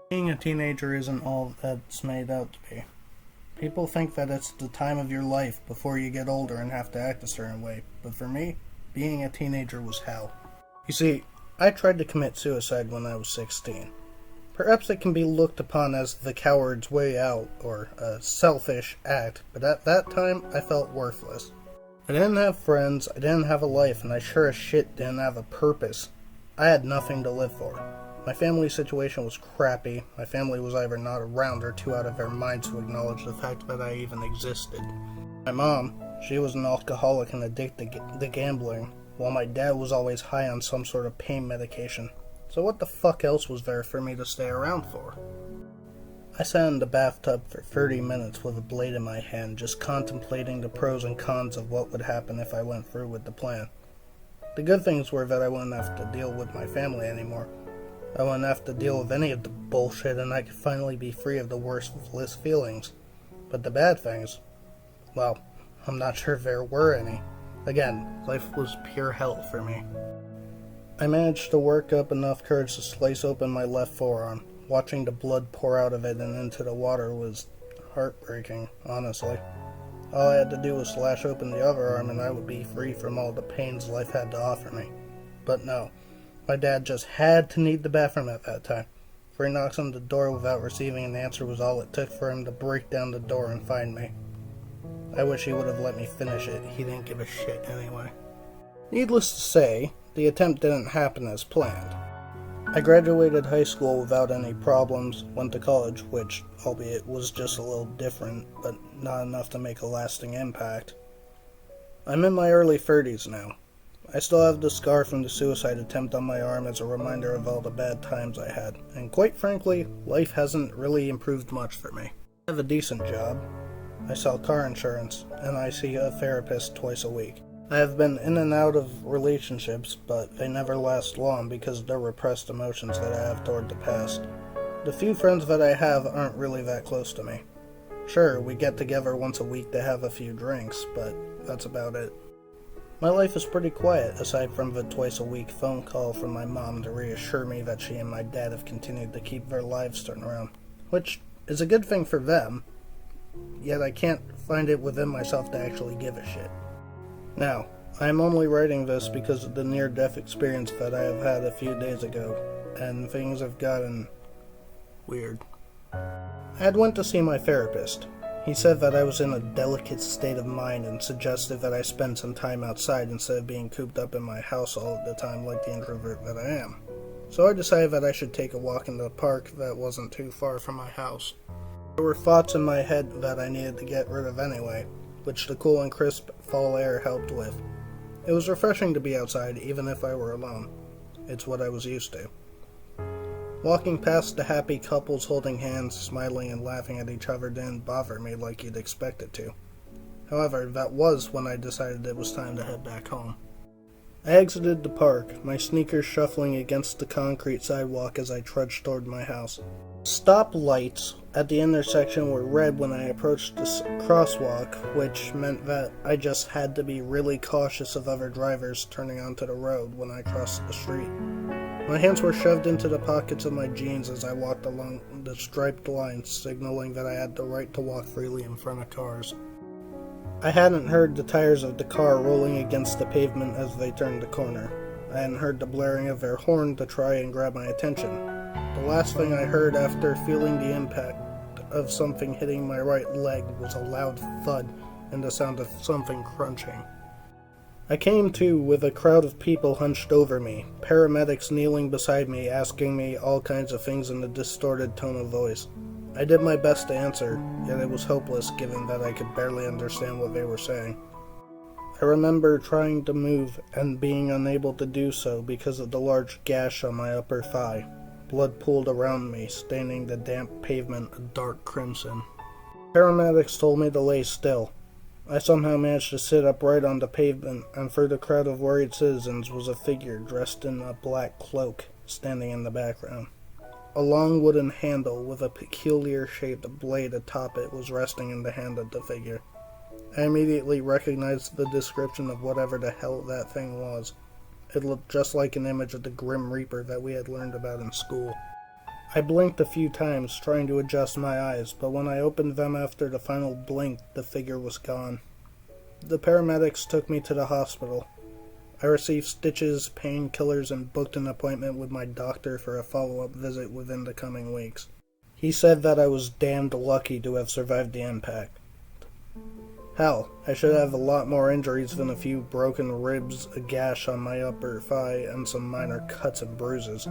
Being a teenager isn't all that's made out to be. People think that it's the time of your life before you get older and have to act a certain way, but for me, being a teenager was hell. You see, I tried to commit suicide when I was 16. Perhaps it can be looked upon as the coward's way out, or a selfish act, but at that time, I felt worthless. I didn't have friends, I didn't have a life, and I sure as shit didn't have a purpose. I had nothing to live for. My family situation was crappy. My family was either not around or too out of their minds to acknowledge the fact that I even existed. My mom, she was an alcoholic and addicted to gambling, while my dad was always high on some sort of pain medication. So what the fuck else was there for me to stay around for? I sat in the bathtub for 30 minutes with a blade in my hand, just contemplating the pros and cons of what would happen if I went through with the plan. The good things were that I wouldn't have to deal with my family anymore. I wouldn't have to deal with any of the bullshit, and I could finally be free of the worthless feelings. But the bad things, well, I'm not sure if there were any. Again, life was pure hell for me. I managed to work up enough courage to slice open my left forearm. Watching the blood pour out of it and into the water was heartbreaking, honestly. All I had to do was slash open the other arm and I would be free from all the pains life had to offer me. But no. My dad just had to need the bathroom at that time. 3 knocks on the door without receiving an answer was all it took for him to break down the door and find me. I wish he would have let me finish it. He didn't give a shit anyway. Needless to say, the attempt didn't happen as planned. I graduated high school without any problems, went to college, which, albeit was just a little different, but not enough to make a lasting impact. I'm in my early 30s now. I still have the scar from the suicide attempt on my arm as a reminder of all the bad times I had, and quite frankly, life hasn't really improved much for me. I have a decent job. I sell car insurance, and I see a therapist twice a week. I have been in and out of relationships, but they never last long because of the repressed emotions that I have toward the past. The few friends that I have aren't really that close to me. Sure, we get together once a week to have a few drinks, but that's about it. My life is pretty quiet, aside from the twice-a-week phone call from my mom to reassure me that she and my dad have continued to keep their lives turned around, which is a good thing for them, yet I can't find it within myself to actually give a shit. Now, I am only writing this because of the near-death experience that I have had a few days ago, and things have gotten weird. I had went to see my therapist. He said that I was in a delicate state of mind and suggested that I spend some time outside instead of being cooped up in my house all the time like the introvert that I am. So I decided that I should take a walk in the park that wasn't too far from my house. There were thoughts in my head that I needed to get rid of anyway, which the cool and crisp fall air helped with. It was refreshing to be outside even if I were alone. It's what I was used to. Walking past the happy couples holding hands, smiling and laughing at each other didn't bother me like you'd expect it to. However, that was when I decided it was time to head back home. I exited the park, my sneakers shuffling against the concrete sidewalk as I trudged toward my house. Stop lights at the intersection were red when I approached the crosswalk, which meant that I just had to be really cautious of other drivers turning onto the road when I crossed the street. My hands were shoved into the pockets of my jeans as I walked along the striped lines, signaling that I had the right to walk freely in front of cars. I hadn't heard the tires of the car rolling against the pavement as they turned the corner. I hadn't heard the blaring of their horn to try and grab my attention. The last thing I heard after feeling the impact of something hitting my right leg was a loud thud and the sound of something crunching. I came to with a crowd of people hunched over me, paramedics kneeling beside me asking me all kinds of things in a distorted tone of voice. I did my best to answer, yet it was hopeless given that I could barely understand what they were saying. I remember trying to move and being unable to do so because of the large gash on my upper thigh. Blood pooled around me, staining the damp pavement a dark crimson. Paramedics told me to lay still. I somehow managed to sit upright on the pavement, and through the crowd of worried citizens was a figure dressed in a black cloak, standing in the background. A long wooden handle with a peculiar-shaped blade atop it was resting in the hand of the figure. I immediately recognized the description of whatever the hell that thing was. It looked just like an image of the Grim Reaper that we had learned about in school. I blinked a few times, trying to adjust my eyes, but when I opened them after the final blink, the figure was gone. The paramedics took me to the hospital. I received stitches, painkillers, and booked an appointment with my doctor for a follow-up visit within the coming weeks. He said that I was damned lucky to have survived the impact. Hell, I should have a lot more injuries than a few broken ribs, a gash on my upper thigh, and some minor cuts and bruises.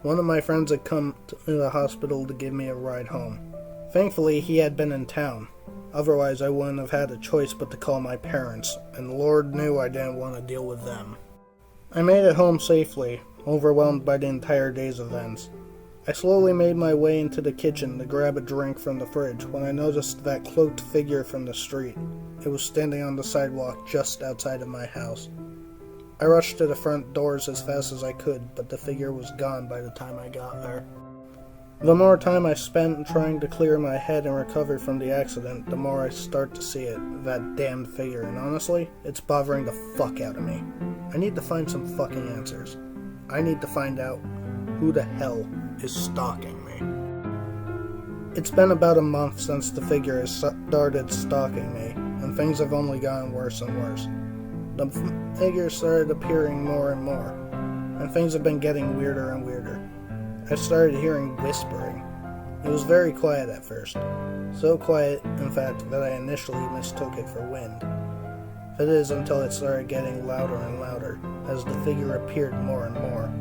One of my friends had come to the hospital to give me a ride home. Thankfully, he had been in town. Otherwise, I wouldn't have had a choice but to call my parents, and Lord knew I didn't want to deal with them. I made it home safely, overwhelmed by the entire day's events. I slowly made my way into the kitchen to grab a drink from the fridge when I noticed that cloaked figure from the street. It was standing on the sidewalk just outside of my house. I rushed to the front doors as fast as I could, but the figure was gone by the time I got there. The more time I spent trying to clear my head and recover from the accident, the more I start to see it, that damned figure, and honestly, it's bothering the fuck out of me. I need to find some fucking answers. I need to find out who the hell is stalking me. It's been about a month since the figure has started stalking me, and things have only gotten worse and worse. The figure started appearing more and more, and things have been getting weirder and weirder. I started hearing whispering. It was very quiet at first. So quiet, in fact, that I initially mistook it for wind. That is until it started getting louder and louder, as the figure appeared more and more.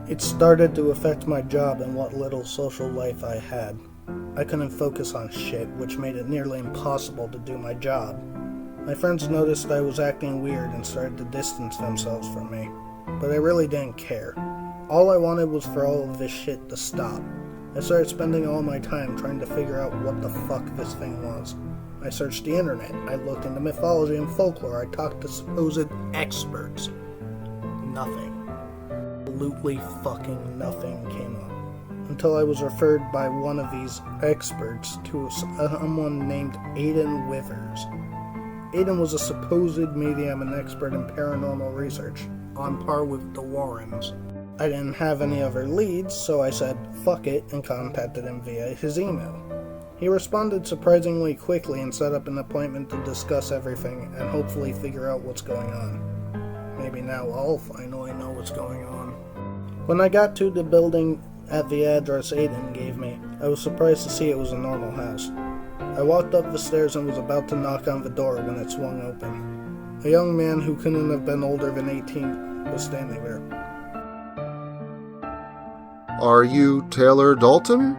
It started to affect my job and what little social life I had. I couldn't focus on shit, which made it nearly impossible to do my job. My friends noticed I was acting weird and started to distance themselves from me, but I really didn't care. All I wanted was for all of this shit to stop. I started spending all my time trying to figure out what the fuck this thing was. I searched the internet, I looked into mythology and folklore, I talked to supposed experts. Nothing. Absolutely fucking nothing came up. Until I was referred by one of these experts to someone named Aiden Withers. Aiden was a supposed medium and expert in paranormal research, on par with the Warrens. I didn't have any other leads, so I said fuck it and contacted him via his email. He responded surprisingly quickly and set up an appointment to discuss everything and hopefully figure out what's going on. Maybe now I'll finally know what's going on. When I got to the building at the address Aiden gave me, I was surprised to see it was a normal house. I walked up the stairs and was about to knock on the door when it swung open. A young man who couldn't have been older than 18 was standing there. Are you Taylor Dalton?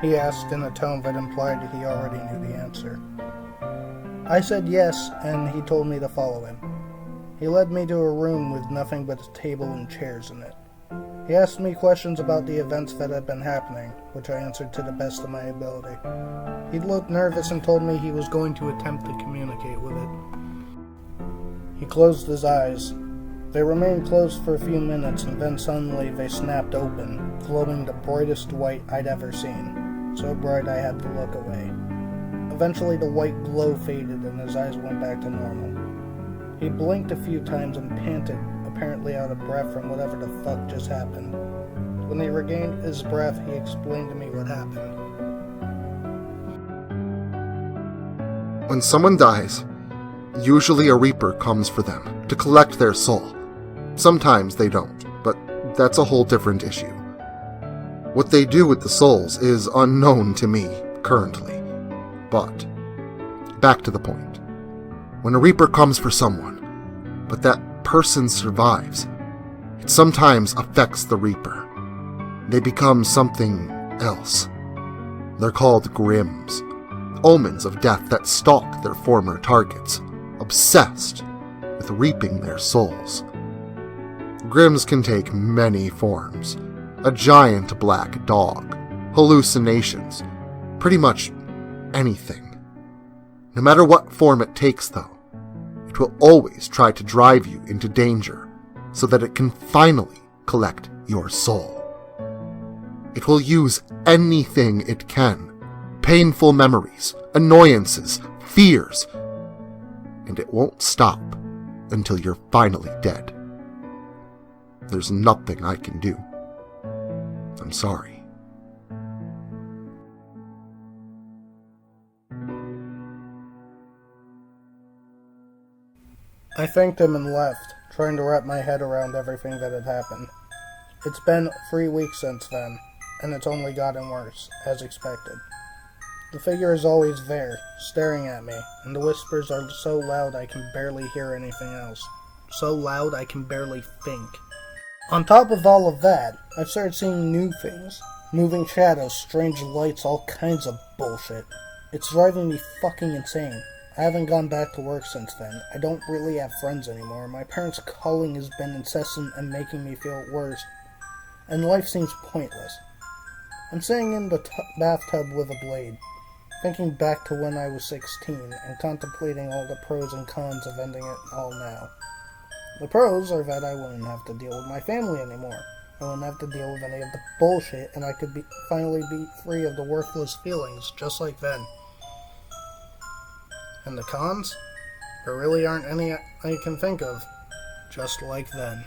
He asked in a tone that implied he already knew the answer. I said yes, and he told me to follow him. He led me to a room with nothing but a table and chairs in it. He asked me questions about the events that had been happening, which I answered to the best of my ability. He looked nervous and told me he was going to attempt to communicate with it. He closed his eyes. They remained closed for a few minutes, and then suddenly they snapped open, glowing the brightest white I'd ever seen, so bright I had to look away. Eventually the white glow faded and his eyes went back to normal. He blinked a few times and panted, apparently out of breath from whatever the fuck just happened. When he regained his breath, he explained to me what happened. When someone dies, usually a reaper comes for them to collect their soul. Sometimes they don't, but that's a whole different issue. What they do with the souls is unknown to me currently. But back to the point. When a reaper comes for someone, but that person survives, it sometimes affects the reaper. They become something else. They're called Grims, omens of death that stalk their former targets, obsessed with reaping their souls. Grims can take many forms. A giant black dog, hallucinations, pretty much anything. No matter what form it takes, though, it will always try to drive you into danger so that it can finally collect your soul. It will use anything it can, painful memories, annoyances, fears, and it won't stop until you're finally dead. There's nothing I can do. I'm sorry. I thanked him and left, trying to wrap my head around everything that had happened. It's been 3 weeks since then, and it's only gotten worse, as expected. The figure is always there, staring at me, and the whispers are so loud I can barely hear anything else. So loud I can barely think. On top of all of that, I've started seeing new things. Moving shadows, strange lights, all kinds of bullshit. It's driving me fucking insane. I haven't gone back to work since then. I don't really have friends anymore. My parents' calling has been incessant and making me feel worse. And life seems pointless. I'm sitting in the bathtub with a blade, thinking back to when I was 16 and contemplating all the pros and cons of ending it all now. The pros are that I wouldn't have to deal with my family anymore. I wouldn't have to deal with any of the bullshit, and I could finally be free of the worthless feelings, just like then. And the cons? There really aren't any I can think of, just like then.